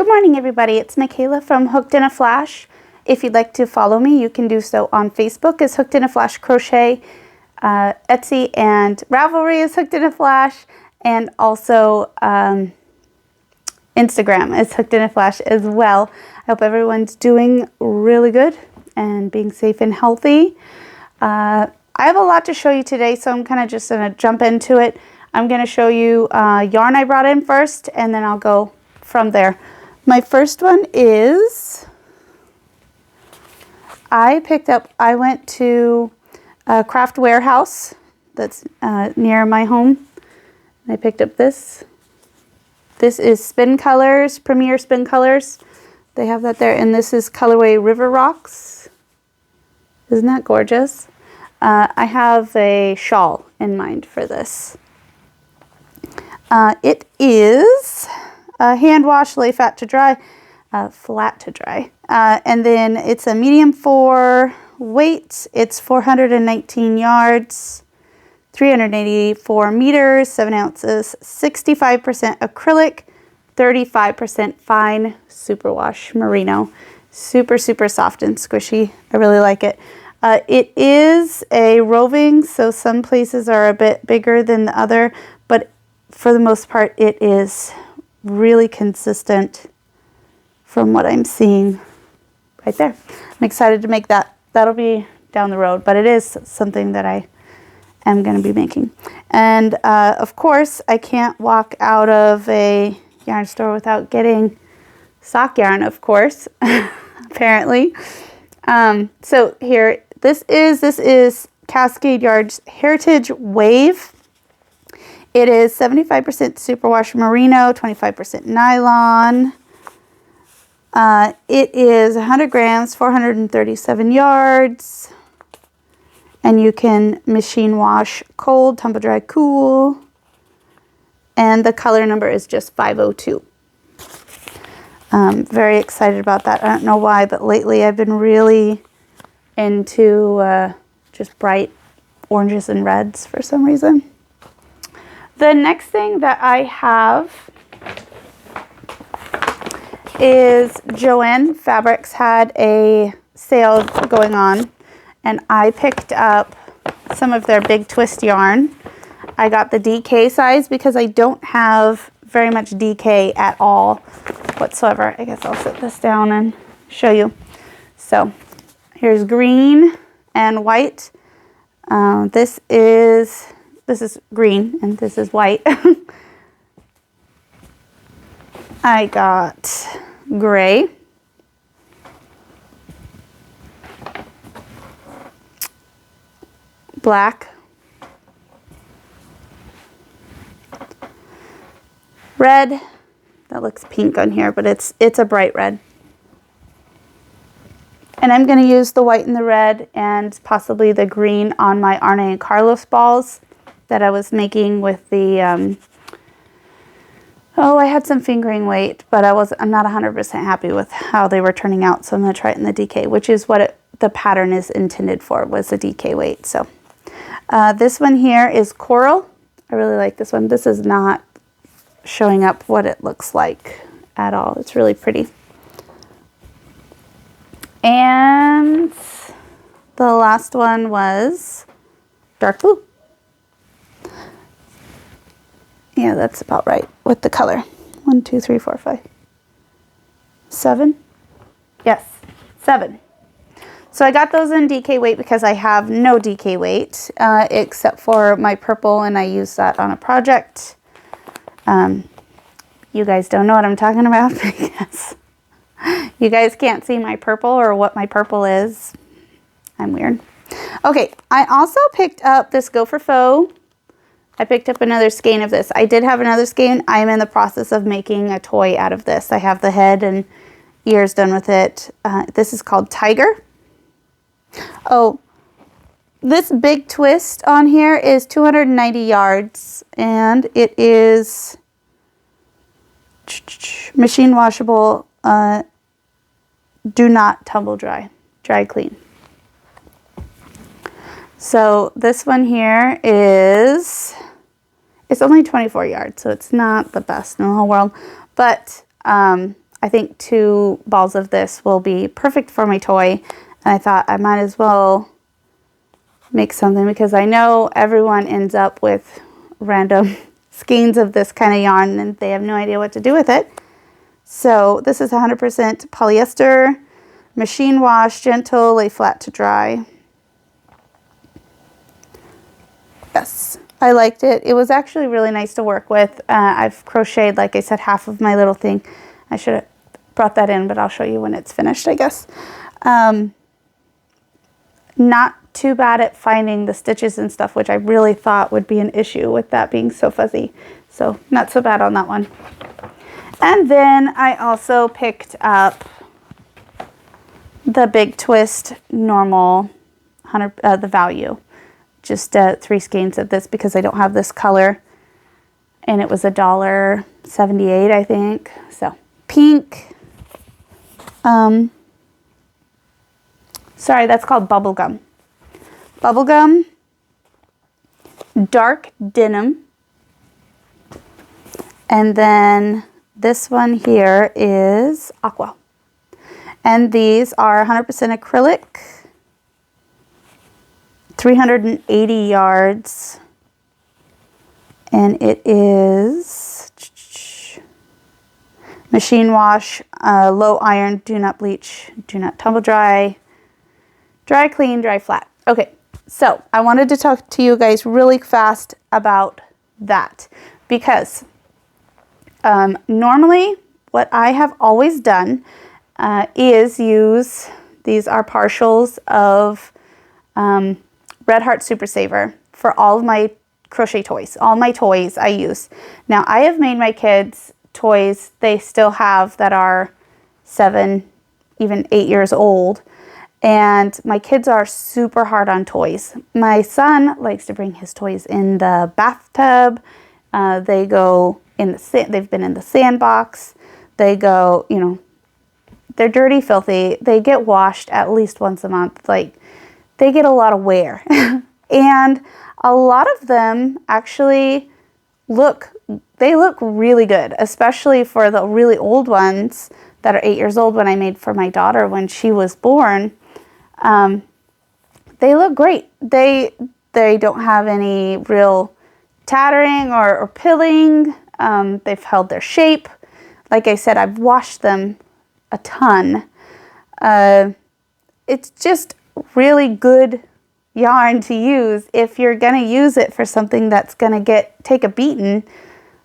Good morning, everybody. It's Michaela from Hooked in a Flash. If you'd like to follow me, you can do so on Facebook as Hooked in a Flash Crochet, Etsy and Ravelry is Hooked in a Flash, and also Instagram is Hooked in a Flash as well. I hope everyone's doing really good and being safe and healthy. I have a lot to show you today, so I'm kind of just going to jump into it. I'm going to show you yarn I brought in first, and then I'll go from there. My first one is, I went to a craft warehouse that's near my home, and I picked up this. This is Spin Colors, Premier Spin Colors. They have that there, and this is colorway River Rocks. Isn't that gorgeous? I have a shawl in mind for this. It is hand wash, lay flat to dry, and then it's a medium 4 weight. It's 419 yards, 384 meters, 7 ounces, 65% acrylic, 35% fine superwash merino. Super, super soft and squishy. I really like it. It is a roving, so some places are a bit bigger than the other, but for the most part, it is really consistent from what I'm seeing right there. I'm excited to make that. That'll be down the road, but it is something that I am going to be making. And of course, I can't walk out of a yarn store without getting sock yarn, of course, apparently. So here, this is Cascade Yarns Heritage Wave. It is 75% superwash merino, 25% nylon. It is 100 grams, 437 yards. And you can machine wash cold, tumble dry cool. And the color number is just 502. Very excited about that. I don't know why, but lately I've been really into just bright oranges and reds for some reason. The next thing that I have is Joann Fabrics had a sale going on, and I picked up some of their big twist yarn. I got the DK size because I don't have very much DK at all whatsoever. I guess I'll sit this down and show you. So here's green and white. This is green and this is white. I got gray, black, red. That looks pink on here, but it's a bright red. And I'm going to use the white and the red and possibly the green on my Arne and Carlos balls that I was making with the, I had some fingering weight, but I'm not 100% happy with how they were turning out, so I'm going to try it in the DK, which is what the pattern is intended for, was the DK weight. So this one here is coral. I really like this one. This is not showing up what it looks like at all. It's really pretty. And the last one was dark blue. Yeah, that's about right with the color. 1, 2, 3, 4, 5, 7. Yes, 7. So I got those in DK weight because I have no DK weight except for my purple, and I used that on a project. You guys don't know what I'm talking about because you guys can't see my purple or what my purple is. I'm weird. Okay, I also picked up this Go for Faux. I picked up another skein of this. I did have another skein. I'm in the process of making a toy out of this. I have the head and ears done with it. This is called Tiger. Oh, this big twist on here is 290 yards, and it is machine washable, do not tumble dry, dry clean. So this one here is, it's only 24 yards, so it's not the best in the whole world, but I I think 2 balls of this will be perfect for my toy. And I thought I might as well make something because I know everyone ends up with random skeins of this kind of yarn and they have no idea what to do with it. So this is 100% polyester, machine wash, gentle, lay flat to dry. Yes, I liked it. It was actually really nice to work with. I've crocheted, like I said, half of my little thing. I should have brought that in, but I'll show you when it's finished, I guess. Not too bad at finding the stitches and stuff, which I really thought would be an issue with that being so fuzzy. So not so bad on that one. And then I also picked up the Big Twist normal 100, the value. Just 3 skeins of this because I don't have this color. And it was $1.78, I think. So pink. Sorry, that's called bubblegum. Bubblegum, dark denim, and then this one here is aqua. And these are 100% acrylic, 380 yards, and it is machine wash, low iron, do not bleach, do not tumble dry, dry clean, dry flat. Okay. So I wanted to talk to you guys really fast about that because normally what I have always done is use, these are partials of Red Heart Super Saver for all of my crochet toys. All my toys I use. Now I have made my kids toys they still have that are 7, even 8 years old. And my kids are super hard on toys. My son likes to bring his toys in the bathtub. They go in the sand. They've been in the sandbox. They go, you know, they're dirty, filthy. They get washed at least once a month. Like, they get a lot of wear. And a lot of them actually they look really good, especially for the really old ones that are 8 years old when I made for my daughter when she was born. They look great. They don't have any real tattering or pilling. They've held their shape. Like I said, I've washed them a ton. It's just really good yarn to use if you're going to use it for something that's going to take a beating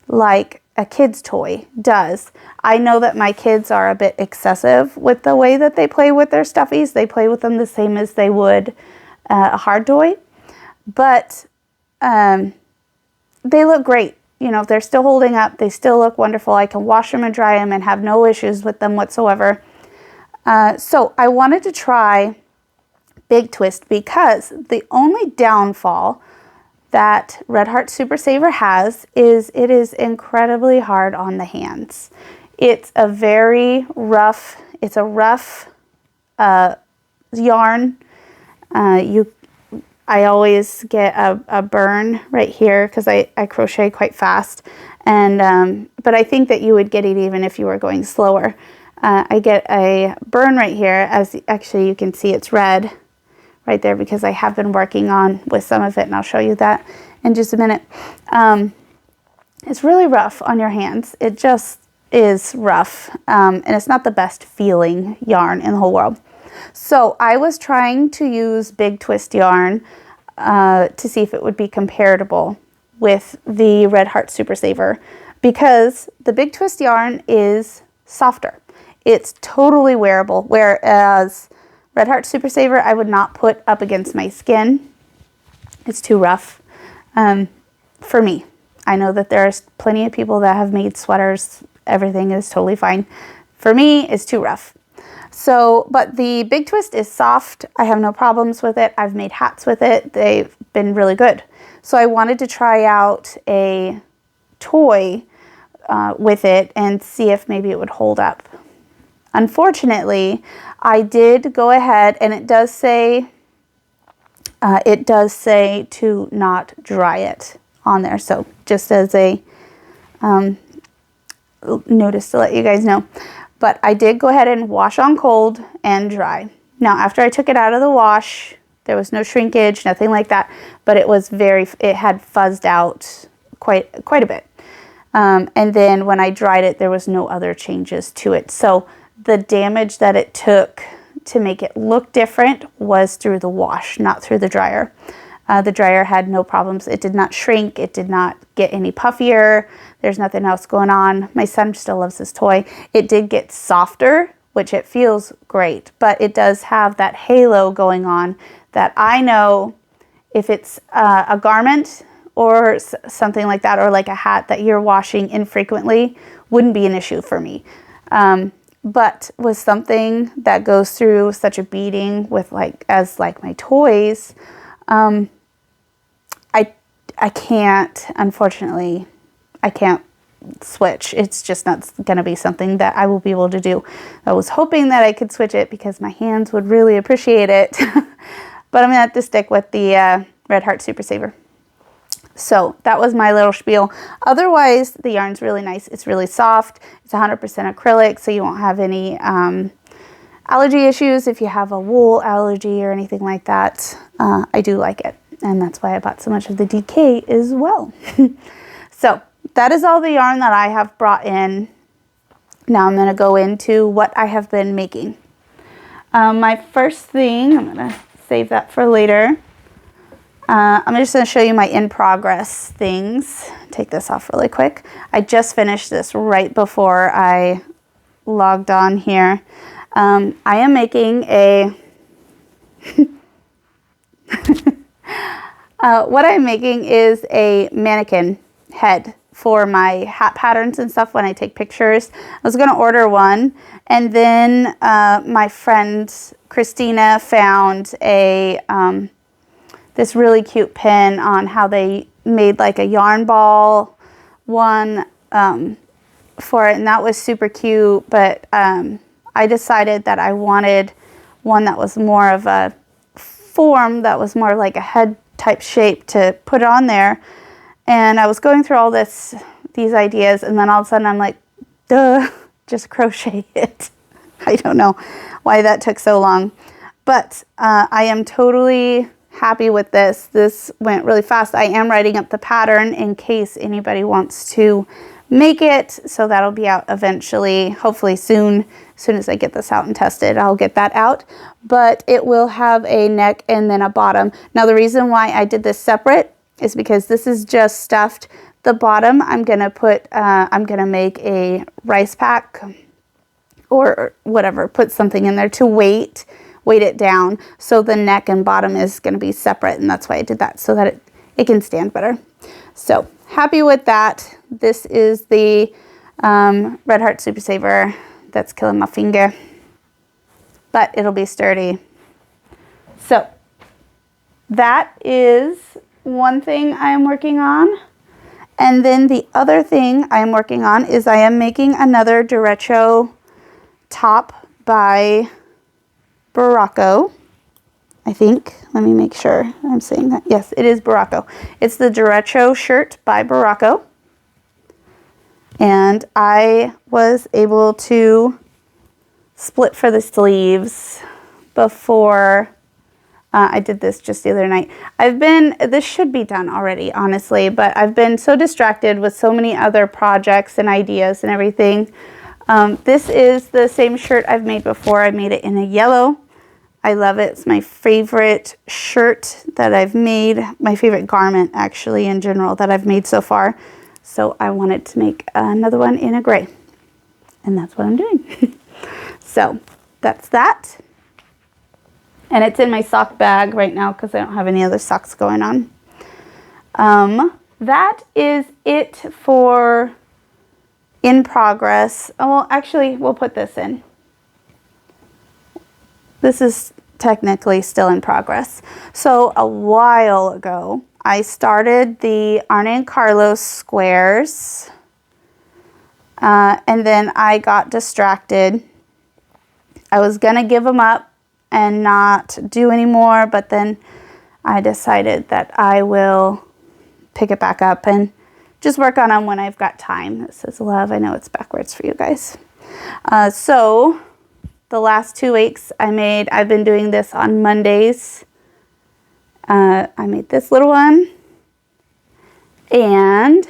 like a kid's toy does. I know that my kids are a bit excessive with the way that they play with their stuffies. They play with them the same as they would a hard toy, but they look great. You know, they're still holding up. They still look wonderful. I can wash them and dry them and have no issues with them whatsoever. So I wanted to try Big Twist because the only downfall that Red Heart Super Saver has is it is incredibly hard on the hands. It's a very rough, it's a rough yarn. I always get a burn right here because I crochet quite fast. And but I think that you would get it even if you were going slower. I get a burn right here, as actually you can see it's red right there because I have been working on with some of it, and I'll show you that in just a minute. It's really rough on your hands. It just is rough, and it's not the best feeling yarn in the whole world. So I was trying to use Big Twist yarn to see if it would be comparable with the Red Heart Super Saver, because the Big Twist yarn is softer. It's totally wearable, whereas Red Heart Super Saver I would not put up against my skin. It's too rough for me. I know that there's plenty of people that have made sweaters. Everything is totally fine. For me, it's too rough. So, but the Big Twist is soft. I have no problems with it. I've made hats with it. They've been really good. So I wanted to try out a toy with it and see if maybe it would hold up. Unfortunately, I did go ahead, and it does say to not dry it on there. So just as a notice to let you guys know. But I did go ahead and wash on cold and dry. Now, after I took it out of the wash, there was no shrinkage, nothing like that, but it was it had fuzzed out quite a bit. And then when I dried it, there was no other changes to it. So the damage that it took to make it look different was through the wash, not through the dryer. The dryer had no problems. It did not shrink. It did not get any puffier. There's nothing else going on. My son still loves this toy. It did get softer, which it feels great, but it does have that halo going on that I know if it's a garment or something like that, or like a hat that you're washing infrequently, wouldn't be an issue for me. But with something that goes through such a beating with as my toys, I can't, unfortunately, I can't switch. It's just not going to be something that I will be able to do. I was hoping that I could switch it because my hands would really appreciate it. But I'm going to have to stick with the Red Heart Super Saver. So that was my little spiel. Otherwise, the yarn's really nice. It's really soft. It's 100% acrylic, so you won't have any allergy issues if you have a wool allergy or anything like that. I do like it, and that's why I bought so much of the DK as well. So that is all the yarn that I have brought in. Now I'm going to go into what I have been making. My first thing, I'm going to save that for later. I'm just going to show you my in progress things. Take this off really quick. I just finished this right before I logged on here. I am making a what I'm making is a mannequin head for my hat patterns and stuff when I take pictures. I was going to order one, and then my friend Kristina found a this really cute pin on how they made like a yarn ball one for it, and that was super cute. But I decided that I wanted one that was more of a form, that was more like a head type shape to put on there. And I was going through all these ideas, and then all of a sudden I'm like, duh, just crochet it. I don't know why that took so long, but I am totally happy with this. This went really fast. I am writing up the pattern in case anybody wants to make it, so that'll be out eventually, hopefully soon. As soon as I get this out and tested, I'll get that out. But it will have a neck and then a bottom. Now the reason why I did this separate is because this is just stuffed. The bottom, I'm gonna make a rice pack or whatever, put something in there to weight it down. So the neck and bottom is gonna be separate, and that's why I did that, so that it can stand better. So happy with that. This is the Red Heart Super Saver that's killing my finger, but it'll be sturdy. So that is one thing I am working on. And then the other thing I am working on is I am making another Directo top by Directo, I think. Let me make sure I'm saying that. Yes, it is Directo. It's the Directo shirt by Directo. And I was able to split for the sleeves before I did this just the other night. This should be done already, honestly, but I've been so distracted with so many other projects and ideas and everything. This is the same shirt I've made before. I made it in a yellow. I love it. It's my favorite shirt that I've made, my favorite garment actually in general that I've made so far. So I wanted to make another one in a gray, and that's what I'm doing. So that's that. And it's in my sock bag right now because I don't have any other socks going on. That is it for in progress. Oh, well, actually, we'll put this in. This is technically still in progress. So a while ago, I started the Arne and Carlos squares. And then I got distracted. I was going to give them up and not do anymore, but then I decided that I will pick it back up and just work on them when I've got time. This says love. I know it's backwards for you guys. So the last 2 weeks I've been doing this on Mondays. I made this little one and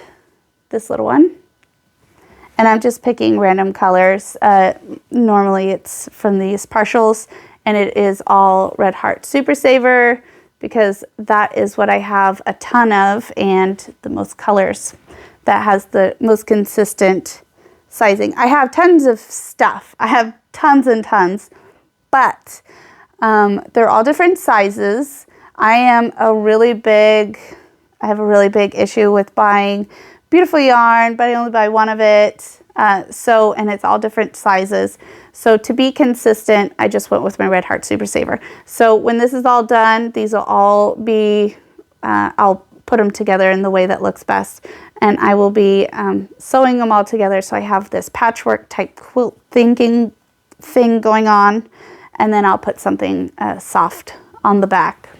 this little one. And I'm just picking random colors. Normally it's from these partials, and it is all Red Heart Super Saver because that is what I have a ton of and the most colors. That has the most consistent sizing. I have tons of stuff. I have tons and tons, but they're all different sizes. I have a really big issue with buying beautiful yarn, but I only buy one of it. And it's all different sizes. So to be consistent, I just went with my Red Heart Super Saver. So when this is all done, these will all be, I'll put them together in the way that looks best. And I will be sewing them all together so I have this patchwork type quilt thing going on. And then I'll put something soft on the back.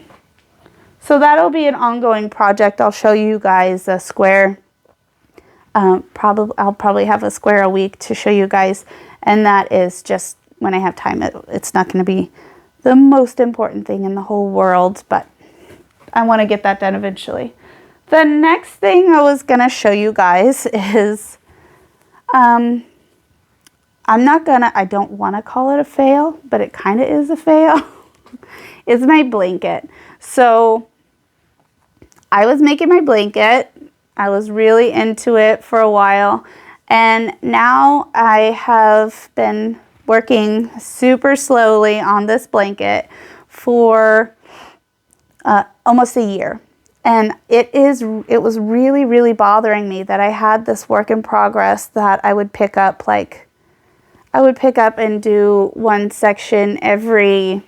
So that'll be an ongoing project. I'll show you guys a square. I'll probably have a square a week to show you guys, and that is just when I have time. It's not going to be the most important thing in the whole world, but I want to get that done eventually. The next thing I was going to show you guys is, I don't want to call it a fail, but it kind of is a fail, is my blanket. So I was making my blanket. I was really into it for a while, and now I have been working super slowly on this blanket for almost a year. And it was really, really bothering me that I had this work in progress that I would pick up and do one section every,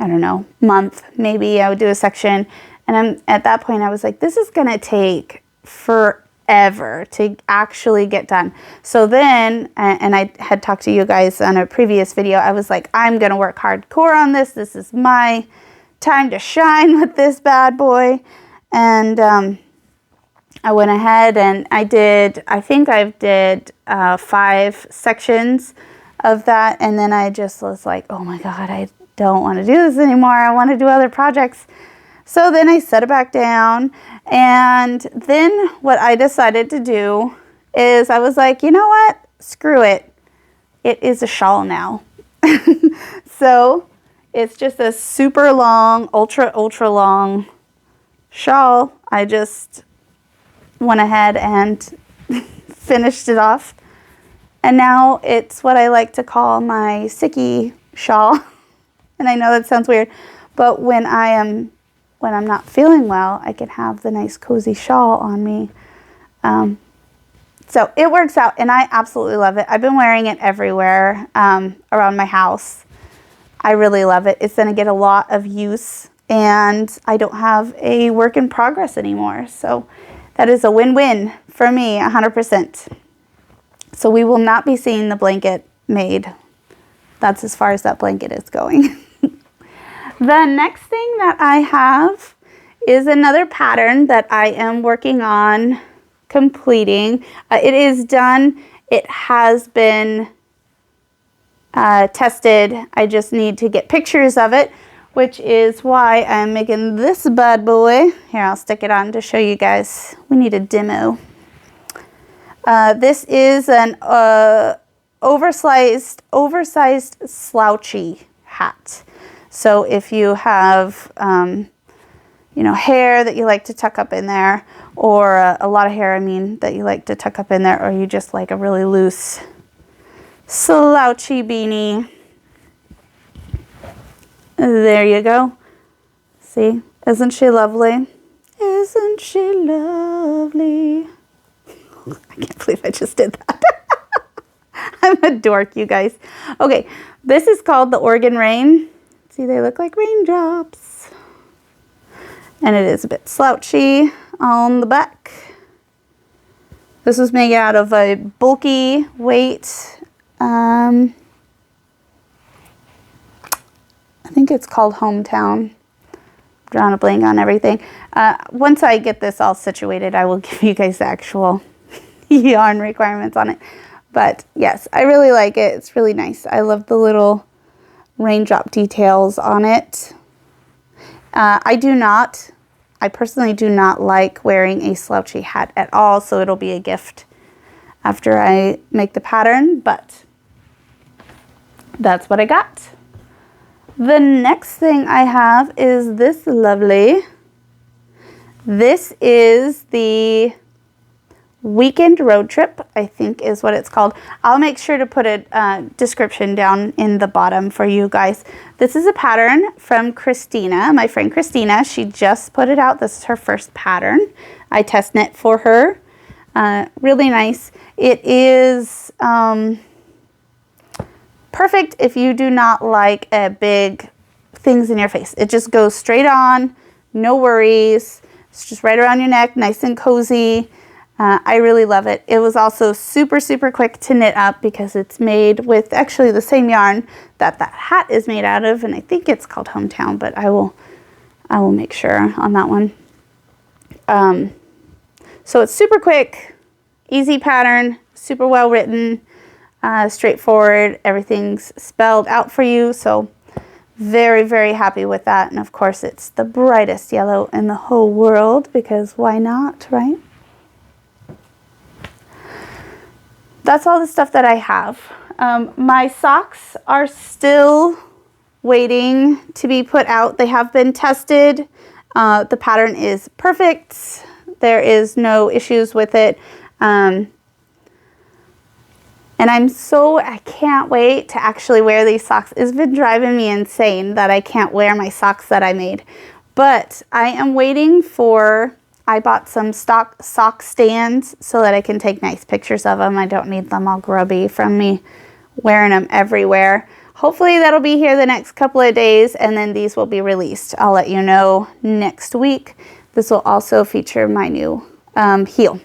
I don't know, month. Maybe I would do a section. And at that point, I was like, this is going to take forever to actually get done. So then, and I had talked to you guys on a previous video, I was like, I'm going to work hardcore on this. This is my time to shine with this bad boy. And I went ahead and I did 5 sections of that. And then I just was like, oh my God, I don't want to do this anymore. I want to do other projects. So then I set it back down, and then what I decided to do is I was like, you know what? Screw it. It is a shawl now. So it's just a super long, ultra long shawl. I just went ahead and finished it off. And now it's what I like to call my sicky shawl. And I know that sounds weird, but when I'm not feeling well, I can have the nice cozy shawl on me. So it works out, and I absolutely love it. I've been wearing it everywhere around my house. I really love it. It's going to get a lot of use, and I don't have a work in progress anymore. So that is a win-win for me, 100%. So we will not be seeing the blanket made. That's as far as that blanket is going. The next thing that I have is another pattern that I am working on completing. It is done. It has been tested. I just need to get pictures of it, which is why I'm making this bad boy. Here, I'll stick it on to show you guys. We need a demo. This is an oversized slouchy hat. So if you have, hair that you like to tuck up in there, or a lot of hair, that you like to tuck up in there, or you just like a really loose slouchy beanie. There you go. See, isn't she lovely? Isn't she lovely? I can't believe I just did that. I'm a dork, you guys. Okay, this is called the Oregon Rain. See, they look like raindrops. And it is a bit slouchy on the back. This was made out of a bulky weight. I think it's called Hometown. Drawing a blank on everything. Once I get this all situated, I will give you guys the actual yarn requirements on it. But yes, I really like it. It's really nice. I love the little raindrop details on it. I personally do not like wearing a slouchy hat at all, so it'll be a gift after I make the pattern, but that's what I got. The next thing I have is this lovely. This is the Weekend Road Trip, I think is what it's called. I'll make sure to put a description down in the bottom for you guys. This is a pattern from Kristina, my friend Kristina. She just put it out. This is her first pattern. I test knit for her. Really nice. It is perfect if you do not like big things in your face. It just goes straight on, no worries. It's just right around your neck, nice and cozy. I really love it. It was also super, super quick to knit up because it's made with actually the same yarn that hat is made out of, and I think it's called Hometown, but I will make sure on that one. So it's super quick, easy pattern, super well written, straightforward. Everything's spelled out for you, so very, very happy with that. And of course, it's the brightest yellow in the whole world because why not, right? That's all the stuff that I have. My socks are still waiting to be put out. They have been tested. The pattern is perfect. There is no issues with it. And I can't wait to actually wear these socks. It's been driving me insane that I can't wear my socks that I made. But I am waiting for... I bought some stock sock stands so that I can take nice pictures of them. I don't need them all grubby from me wearing them everywhere. Hopefully that'll be here the next couple of days, and then these will be released. I'll let you know next week. This will also feature my new heel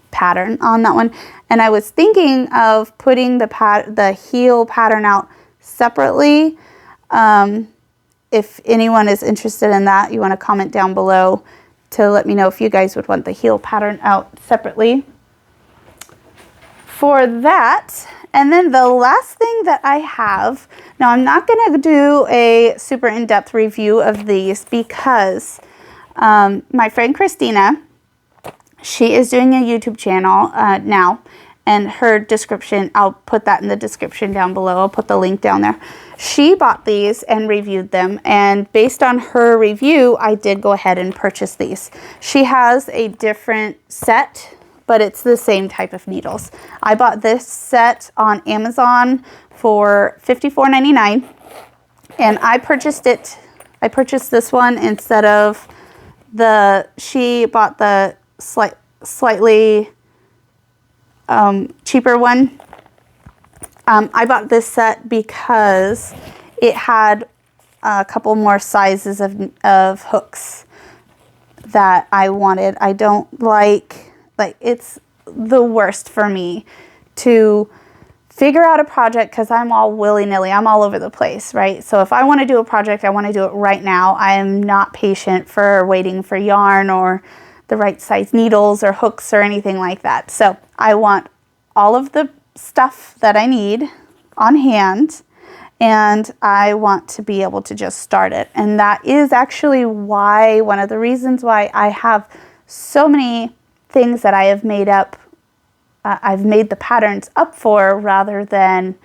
pattern on that one. And I was thinking of putting the heel pattern out separately. If anyone is interested in that, you want to comment down below to let me know if you guys would want the heel pattern out separately for that. And then the last thing that I have, now I'm not going to do a super in-depth review of these because my friend Kristina, she is doing a YouTube channel now, and her description, I'll put that in the description down below. I'll put the link down there. She bought these and reviewed them, and based on her review, I did go ahead and purchase these. She has a different set, but it's the same type of needles. I bought this set on Amazon for $54.99, and I purchased this one instead of she bought the slightly cheaper one. I bought this set because it had a couple more sizes of hooks that I wanted. I don't like it's the worst for me to figure out a project because I'm all willy-nilly. I'm all over the place, right? So if I want to do a project, I want to do it right now. I am not patient for waiting for yarn or the right size needles or hooks or anything like that. So I want all of the stuff that I need on hand, and I want to be able to just start it. And that is actually one of the reasons why I have so many things that I have made up. I've made the patterns up for rather than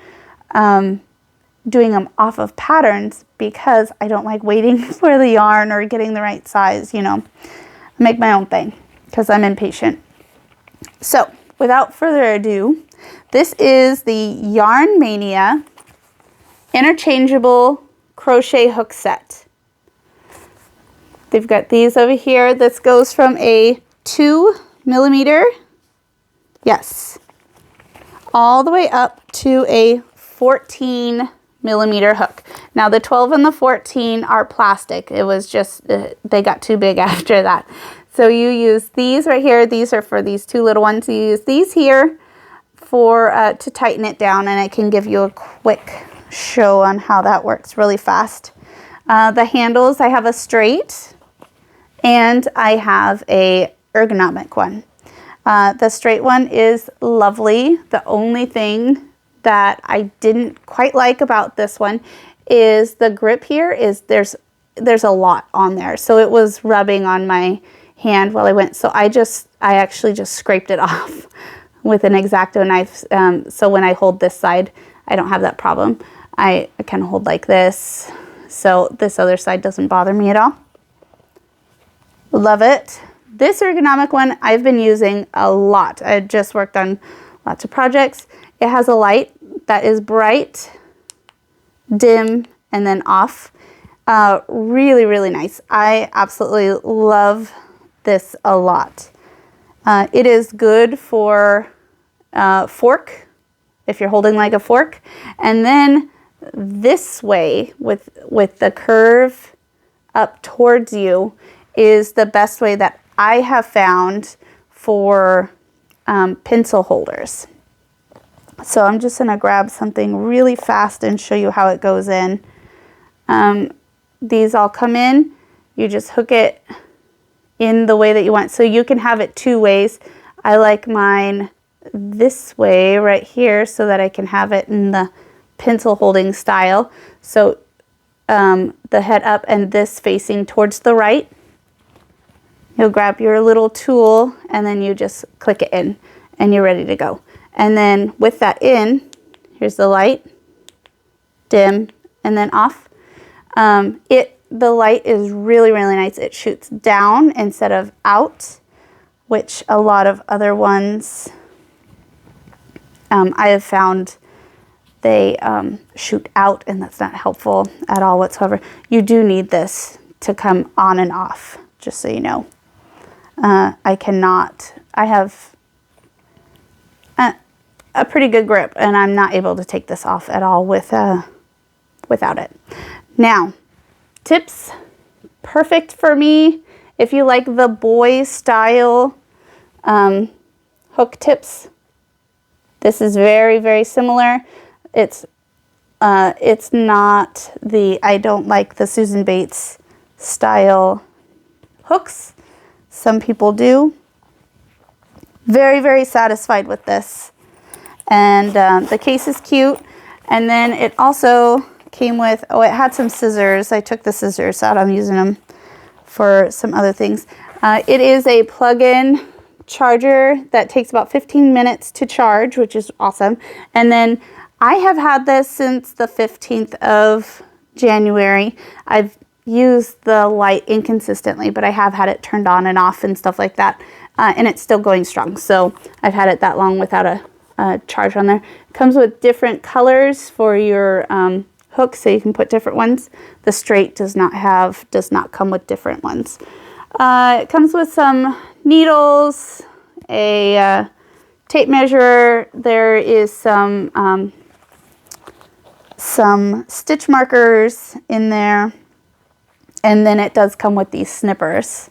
doing them off of patterns, because I don't like waiting for the yarn or getting the right size, you know. I make my own thing because I'm impatient. So without further ado, this is the Yarnmania interchangeable crochet hook set. They've got these over here. This goes from a 2mm, yes, all the way up to a 14mm hook. Now the 12 and the 14 are plastic. It was just, they got too big after that. So you use these right here. These are for these two little ones. You use these here for to tighten it down, and I can give you a quick show on how that works really fast. The handles, I have a straight and I have a ergonomic one. The straight one is lovely. The only thing that I didn't quite like about this one is the grip here is there's a lot on there. So it was rubbing on my hand while I went. So I actually just scraped it off with an X-Acto knife. So when I hold this side, I don't have that problem. I kind of hold like this. So this other side doesn't bother me at all. Love it. This ergonomic one I've been using a lot. I just worked on lots of projects. It has a light that is bright, dim, and then off. Really, really nice. I absolutely love this a lot. It is good for fork, if you're holding like a fork. And then this way, with the curve up towards you, is the best way that I have found for pencil holders. So I'm just going to grab something really fast and show you how it goes in. These all come in. You just hook it in the way that you want. So you can have it two ways. I like mine this way right here so that I can have it in the pencil holding style. So the head up and this facing towards the right. You'll grab your little tool and then you just click it in and you're ready to go. And then with that in, here's the light, dim, and then off. The light is really, really nice. It shoots down instead of out, which a lot of other ones I have found they shoot out, and that's not helpful at all whatsoever. You do need this to come on and off, just so you know. I have a pretty good grip, and I'm not able to take this off at all without it. Now, tips, perfect for me if you like the boy style hook tips. This is very, very similar. It's not the, I don't like the Susan Bates style hooks. Some people do. Very, very satisfied with this. And the case is cute. And then it also came with, oh, it had some scissors. I took the scissors out. I'm using them for some other things. It is a plug-in charger that takes about 15 minutes to charge, which is awesome. And then I have had this since the 15th of January. I've used the light inconsistently, but I have had it turned on and off and stuff like that. And it's still going strong. So I've had it that long without a charge on there. It comes with different colors for your hooks, so you can put different ones. The straight does not come with different ones. It comes with some needles, a tape measure. There is some stitch markers in there, and then it does come with these snippers.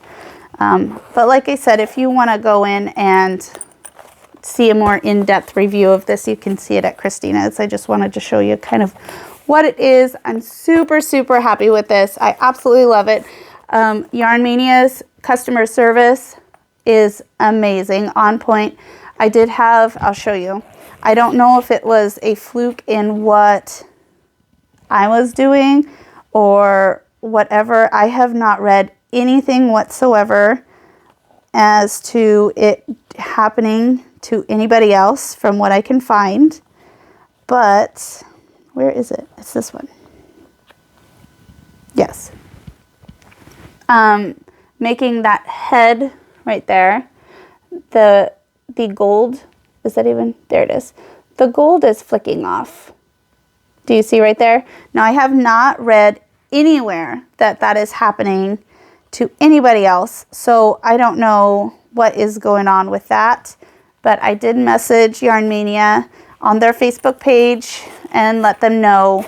But like I said, if you want to go in and see a more in-depth review of this, you can see it at Kristina's. I just wanted to show you kind of what it is. I'm super, super happy with this. I absolutely love it. Yarnmania's customer service is amazing, on point. I did have, I'll show you. I don't know if it was a fluke in what I was doing or whatever. I have not read anything whatsoever as to it happening to anybody else from what I can find. But where is it? It's this one. Yes. Making that head right there, the gold, is that even, there it is. The gold is flicking off. Do you see right there? Now, I have not read anywhere that that is happening to anybody else, so I don't know what is going on with that, but I did message Yarnmania on their Facebook page and let them know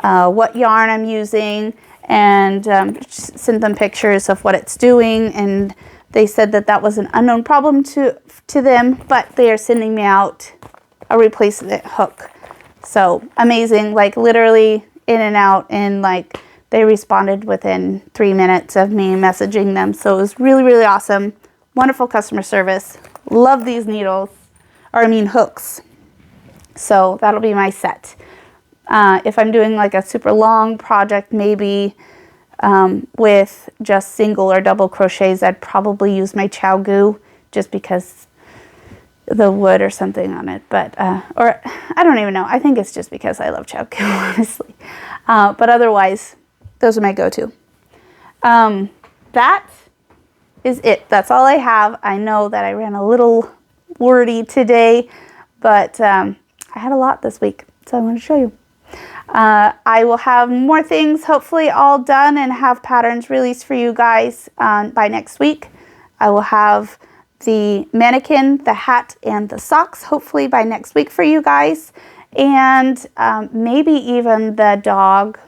what yarn I'm using, and sent them pictures of what it's doing, and they said that that was an unknown problem to them, but they are sending me out a replacement hook. So amazing, like literally in and out, and like they responded within 3 minutes of me messaging them. So it was really, really awesome. Wonderful customer service. Love these needles, or I mean hooks. So that'll be my set. If I'm doing like a super long project, maybe with just single or double crochets, I'd probably use my chow goo just because the wood or something on it. But, or I don't even know. I think it's just because I love chow goo, honestly. But otherwise, those are my go-to. That is it. That's all I have. I know that I ran a little wordy today, but I had a lot this week, so I want to show you. I will have more things hopefully all done and have patterns released for you guys by next week. I will have the mannequin, the hat, and the socks hopefully by next week for you guys. And maybe even the dog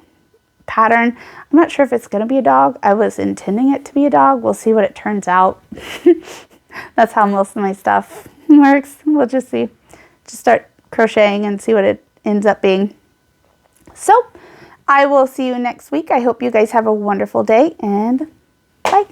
pattern. I'm not sure if it's going to be a dog. I was intending it to be a dog. We'll see what it turns out. That's how most of my stuff works. We'll just see. Just start crocheting and see what it ends up being. So I will see you next week. I hope you guys have a wonderful day, and bye.